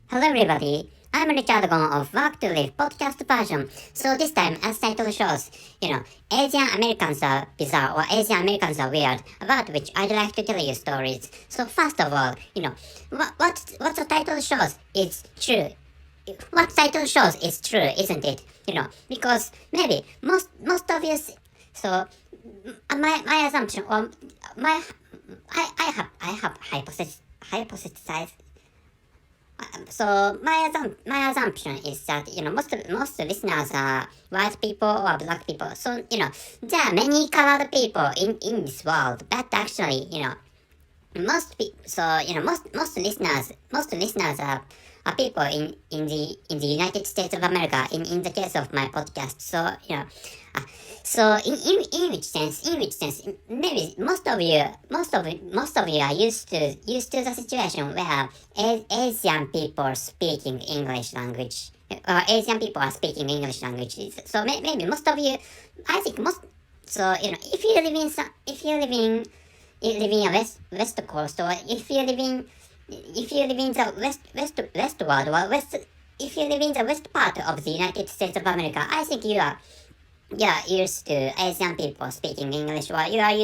Hello everybody, I'm Richard Gon of Work to Live podcast version. So this time, as title shows, Asian Americans are bizarre or Asian Americans are weird, about which I'd like to tell you stories. So first of all, what the title shows is true. What title shows is true, isn't it? Because maybe most of you. So my assumption or my I have hypothesized. So my assumption is that most listeners are white people or black people. So there are many colored people in this world, but actually most listeners are people in the United States of America. In the case of my podcast, so in which sense, maybe most of you are used to the situation where Asian people speaking English language, or Asian people are speaking English languages. So maybe most of you, I think most. So if you live in a west coast, or if you live in the west world, or if you live in the west part of the United States of America, I think you are used to Asian people speaking English, or you may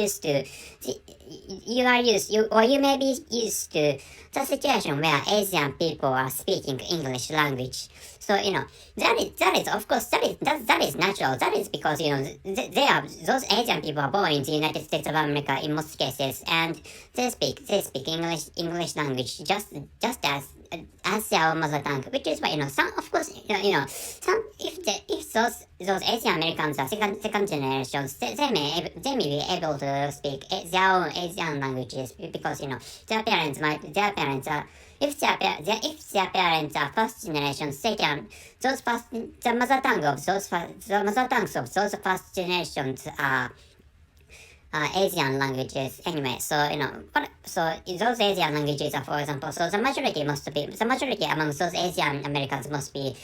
be used to the situation where Asian people are speaking English language. So that is of course that is natural. That is because those Asian people are born in the United States of America in most cases, and they speak English language just as their mother tongue, which is why some of course some if those Asian Americans are second generations, they may be able to speak their own Asian languages, because their parents are, if their parents are first generations, they can the mother tongues of those first generations are Asian languages anyway. So so those Asian languages are, for example, so the majority among those Asian Americans must be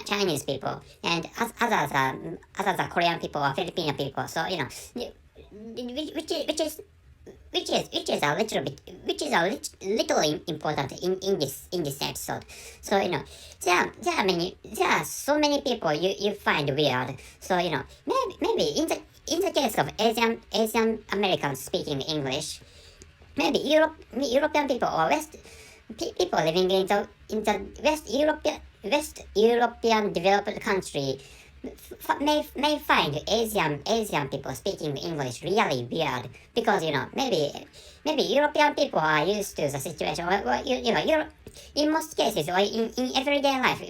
Chinese people, and others are Korean people or Filipino people. So which is a little important in this episode. So there are so many people you find weird. So maybe in the case of Asian Americans speaking English, maybe European people or people living in the West European developed country may find Asian people speaking English really weird, because maybe European people are used to the situation where in most cases, or in everyday life,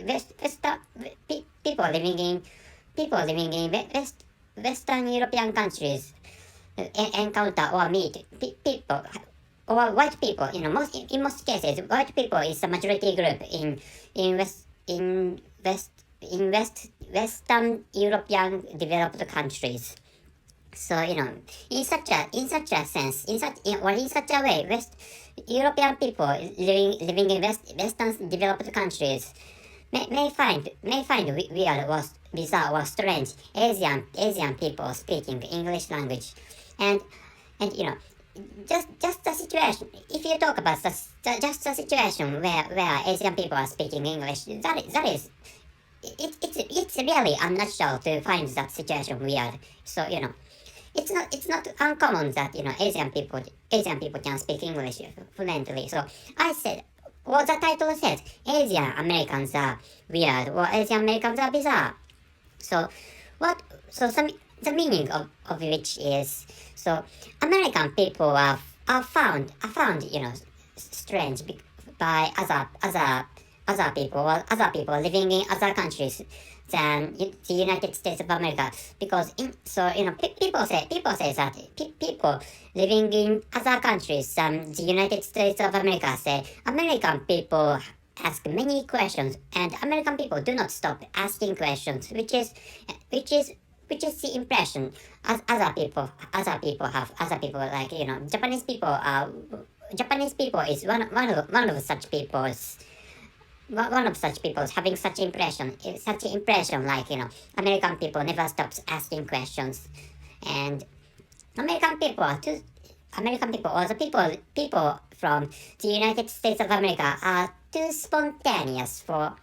people living in Western European countries encounter or meet people or white people. In most cases, white people is the majority group in Western European developed countries. So in such a sense, in such a way, European people living in Western developed countries may find weird or bizarre or strange Asian people speaking English language, and just the situation. If you talk about just the situation where Asian people are speaking English, that is it's really unnatural to find that situation weird. So it's not uncommon that Asian people can speak English fluently. So I said, well, the title says Asian Americans are weird or Asian Americans are bizarre. So the meaning of which is, so American people are found strange by other people living in other countries than the United States of America, because people say that people living in other countries than the United States of America say American people ask many questions, and American people do not stop asking questions, which is the impression as other people have. Other people, like Japanese people is one of such peoples. One of such people having such impression, like American people never stops asking questions, and American people or the people from the United States of America are too spontaneous for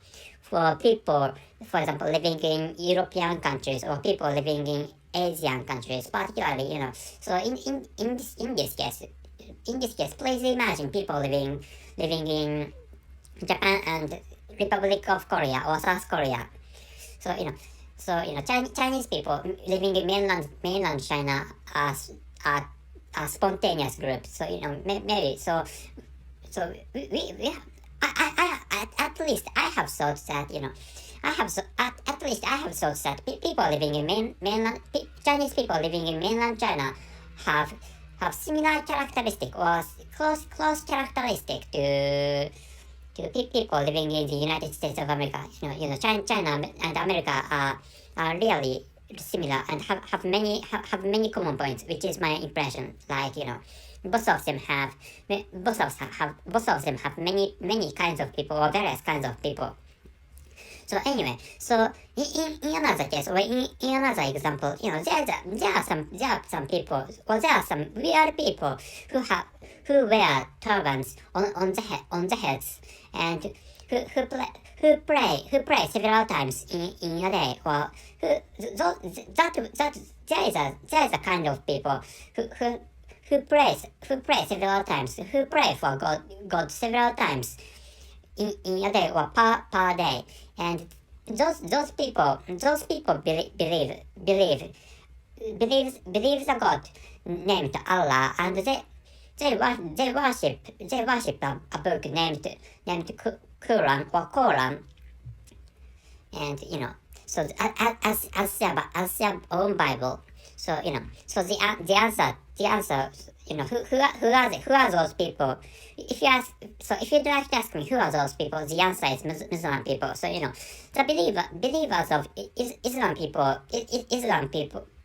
people, for example, living in European countries or people living in Asian countries, particularly, So in this case, please imagine people living in Japan and Republic of Korea or South Korea. So Chinese people living in mainland China are spontaneous groups. So maybe we at least I have thought that at least I have thought that people living in mainland Chinese people living in mainland China have similar characteristic or close characteristic to people living in the United States of America. China and America are really similar and have many common points, which is my impression. Like both of them have many kinds of people or various kinds of people. So anyway, so in another case or in another example, there are some people or there are some weird people who wear turbans on the heads and who pray several times in a day, or there is a kind of people who pray several times, who pray for God several times in a day or per day, and those people believe the God named Allah, and they worship a book named Quran or Koran, and so as their own Bible. So so the answer who are those people? If you'd like to ask me who are those people, the answer is Muslim people. So the believers of Islam people,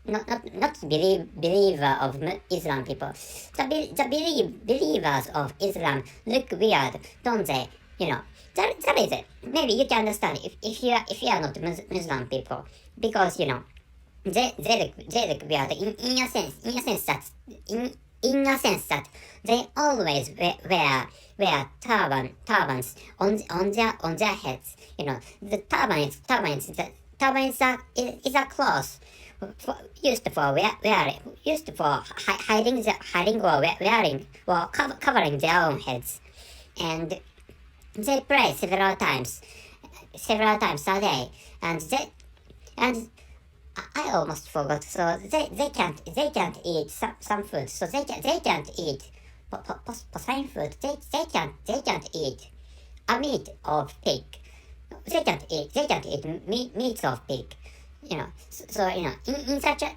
not believer of Islam people. The believers of Islam look weird, don't they? That is it. Maybe you can understand if you are not Muslim people, because they look weird in a sense that they always wear turbans on their heads. The turban is a cloth used for hiding or wearing or covering their own heads, and they pray several times a day, and I almost forgot. So they can't eat some food. So they can't eat fine food. They can't eat a meat of pig. They can't eat meats of pig. So in such a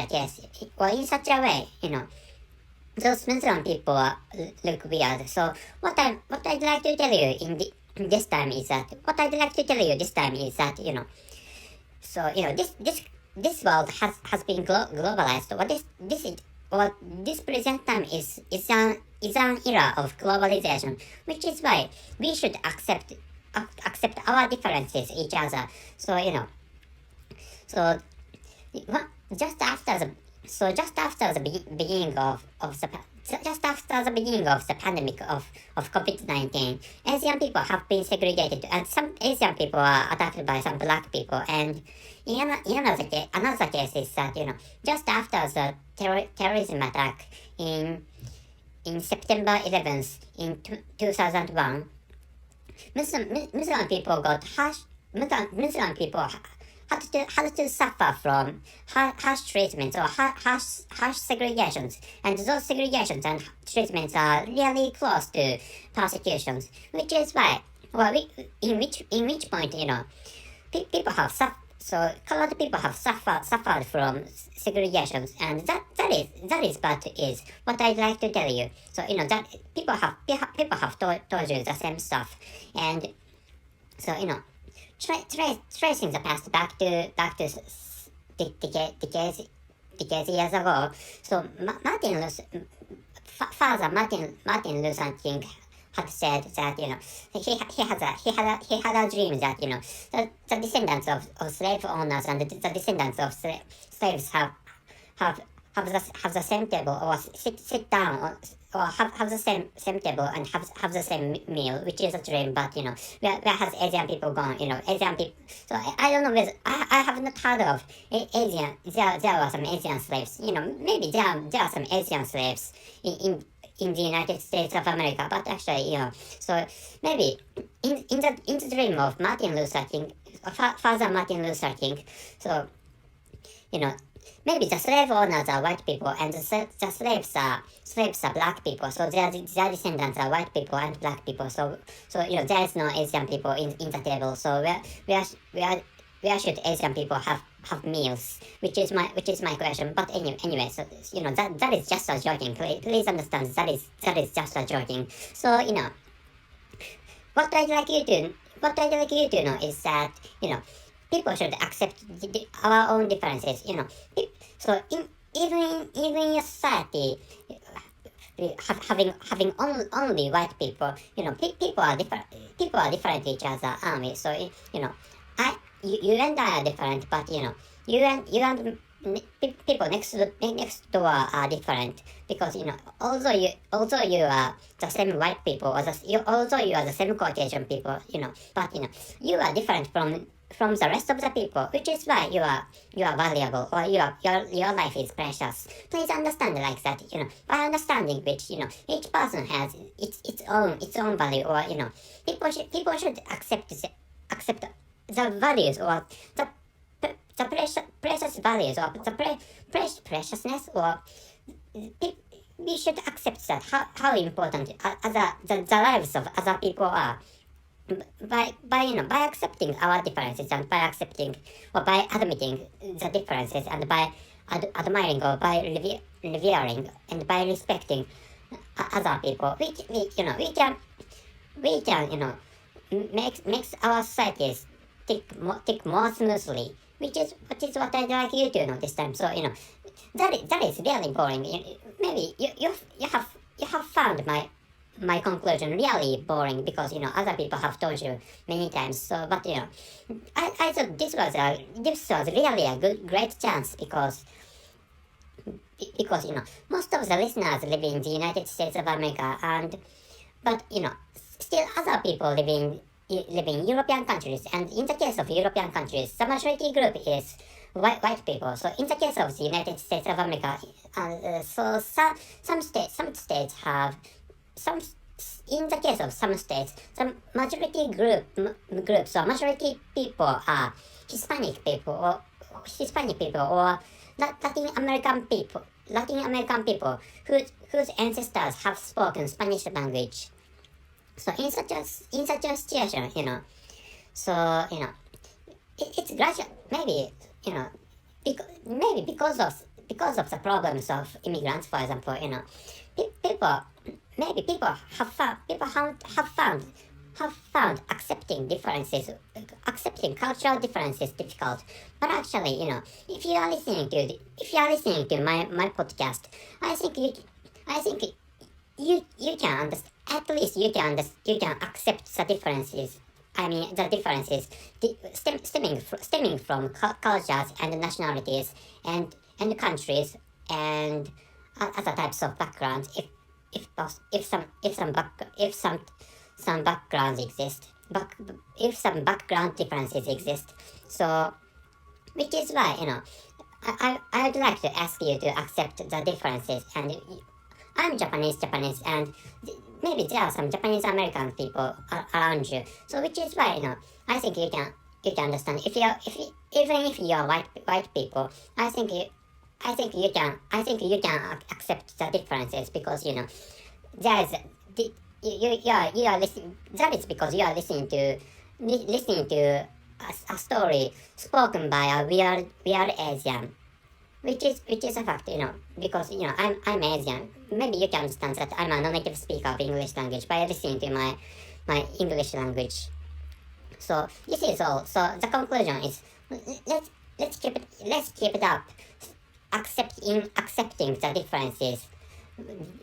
case or in such a way, those Muslim people look weird. So what I'd like to tell you this time is that so this world has been globalized. This present time is an era of globalization, which is why we should accept our differences each other. So just after the beginning of the pandemic of COVID-19, Asian people have been segregated, and some Asian people are attacked by some black people. And in another case is that just after the terrorism attack in September 11th in 2001, Muslim people got Muslim people had to suffer from harsh treatments or harsh segregations, and those segregations and treatments are really close to persecutions, which is why, in which point people have suffered. So colored people have suffered from segregations, and that is what I'd like to tell you. So that people have told you the same stuff, and so tracing the past back to decades years ago. So Father Martin Luther King had said that he had a dream that the descendants of slave owners and the descendants of slaves have the same table, or sit down or have the same table and have the same meal, which is a dream. But where has Asian people gone? Asian people. So I don't know whether I have not heard of Asian. There were some Asian slaves. Maybe there are some Asian slaves in the United States of America. But actually, so maybe in the dream of Martin Luther King, Father Martin Luther King. So maybe the slave owners are white people and the slaves are black people. So their descendants are white people and black people. So there is no Asian people in the table. So where should Asian people have meals? Which is my question. But anyway, so that is just a joking. Please understand that is just a joking. So what I'd like you to know is that people should accept our own differences. So even in a society, having only white people, people are different. People are different to each other, aren't we? So you and I are different, but you and people next door are different, because although you are the same white people, although you are the same Caucasian people, but you are different from the rest of the people, which is why you are valuable, or your life is precious. Please understand it like that. By understanding which each person has its own value, or people should accept the values, or the precious values, or the preciousness, or we should accept that how important the lives of other people are. By accepting our differences, and by accepting or by admitting the differences, and by admiring, or by revering and by respecting other people, we can makes our societies tick more smoothly, which is what I'd like you to know this time. So that is really boring. Maybe you have found my conclusion really boring, because other people have told you many times. So but I thought this was really a great chance, because most of the listeners live in the United States of America, but still other people live in European countries, and in the case of European countries, the majority group is white people. So in the case of the United States of America, so some states have some. In the case of some states, the majority groups or majority people are Hispanic people, or Latin American people whose ancestors have spoken Spanish language. So in such a situation, so it's gradual. Maybe because of the problems of immigrants, for example, people have found accepting cultural differences difficult. But actually, if you are listening to my podcast, I think you can understand. At least you can accept the differences. I mean, the differences stemming from cultures and nationalities and countries and other types of backgrounds. If some backgrounds exist, if some background differences exist. So, which is why I would like to ask you to accept the differences. And I'm Japanese, and maybe there are some Japanese American people around you. So which is why I think you can understand. Even if you are white people, I think you can accept the differences, because there is you are listening. That is because you are listening to a story spoken by a weird Asian. Which is a fact, because I'm Asian. Maybe you can understand that I'm a non-native speaker of English language by listening to my English language. So this is all. So the conclusion is, let's keep it up, accepting the differences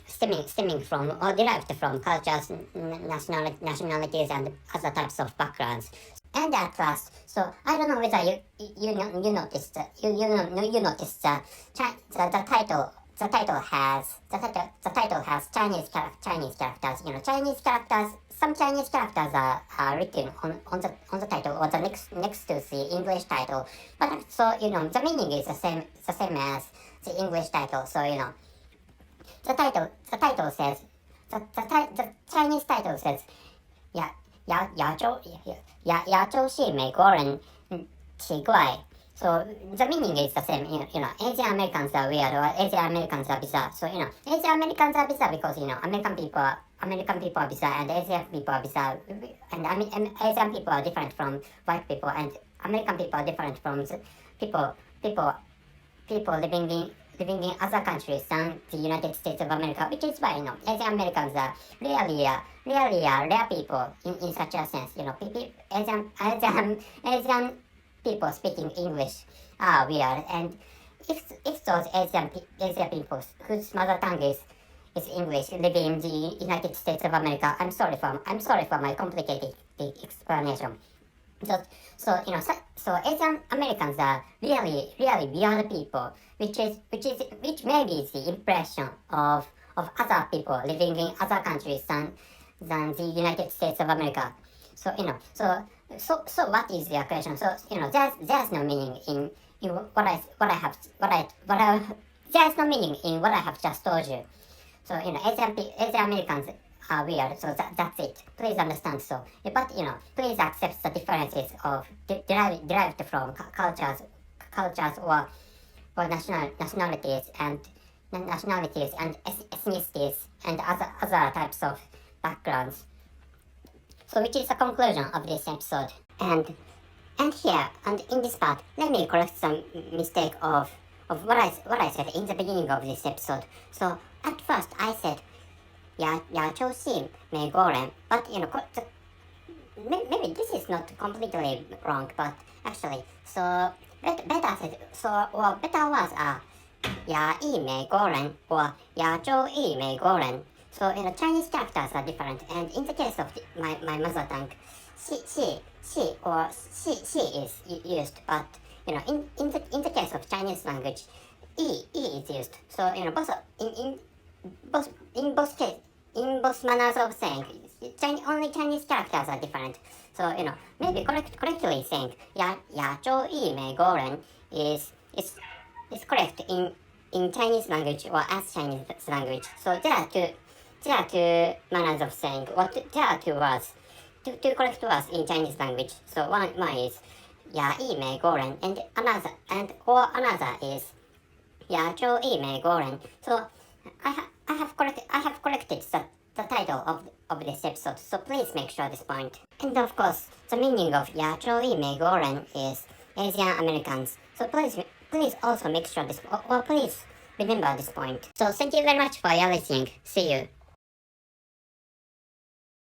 stemming from or derived from cultures, nationalities, and other types of backgrounds. And at last, so I don't know whether you noticed you noticed the title the title has Chinese characters. Chinese characters. Some Chinese characters are written on the title or the next to the English title. But so the meaning is the same as the English title. So the title says the Chinese title says 亚洲系美国人奇怪. So the meaning is the same. Asian Americans are weird or Asian Americans are bizarre. So Asian Americans are bizarre because American people are bizarre and Asian people are bizarre. And Asian people are different from white people and American people are different from the people living in other countries than the United States of America, which is why Asian Americans are really rare people in such a sense. Asian people speaking English are weird, and if those Asian people whose mother tongue is English living in the United States of America, I'm sorry for my complicated explanation. So Asian Americans are really weird people, which may be the impression of other people living in other countries than the United States of America. So what is your question? So there's no meaning in there's no meaning in what I have just told you. So Asian Americans are weird, so that's it. Please understand. So, but please accept the differences of derived from cultures or nationalities and ethnicities and other types of backgrounds. So, which is the conclusion of this episode. And here and in this part, let me correct some mistake of what I said in the beginning of this episode. So at first I said 亚洲系美国人, but maybe this is not completely wrong, but actually, so better words are 亚裔美国人 or 亚洲裔美国人. So Chinese characters are different, and in the case of my mother tongue, she is used, but in the case of Chinese language, e is used. So in both manners of saying, only Chinese characters are different. So maybe correctly saying 亚洲裔美国人 is correct in Chinese language or as Chinese language. So there are two manners of saying, or there are two words, two correct words in Chinese language. So one is 亚裔美国人 and another is 亚洲裔美国人. So I have corrected the title of this episode, so please make sure this point. And of course, the meaning of 亚洲裔美国人 is Asian Americans. So please also make sure this, or please remember this point. So thank you very much for your listening. See you.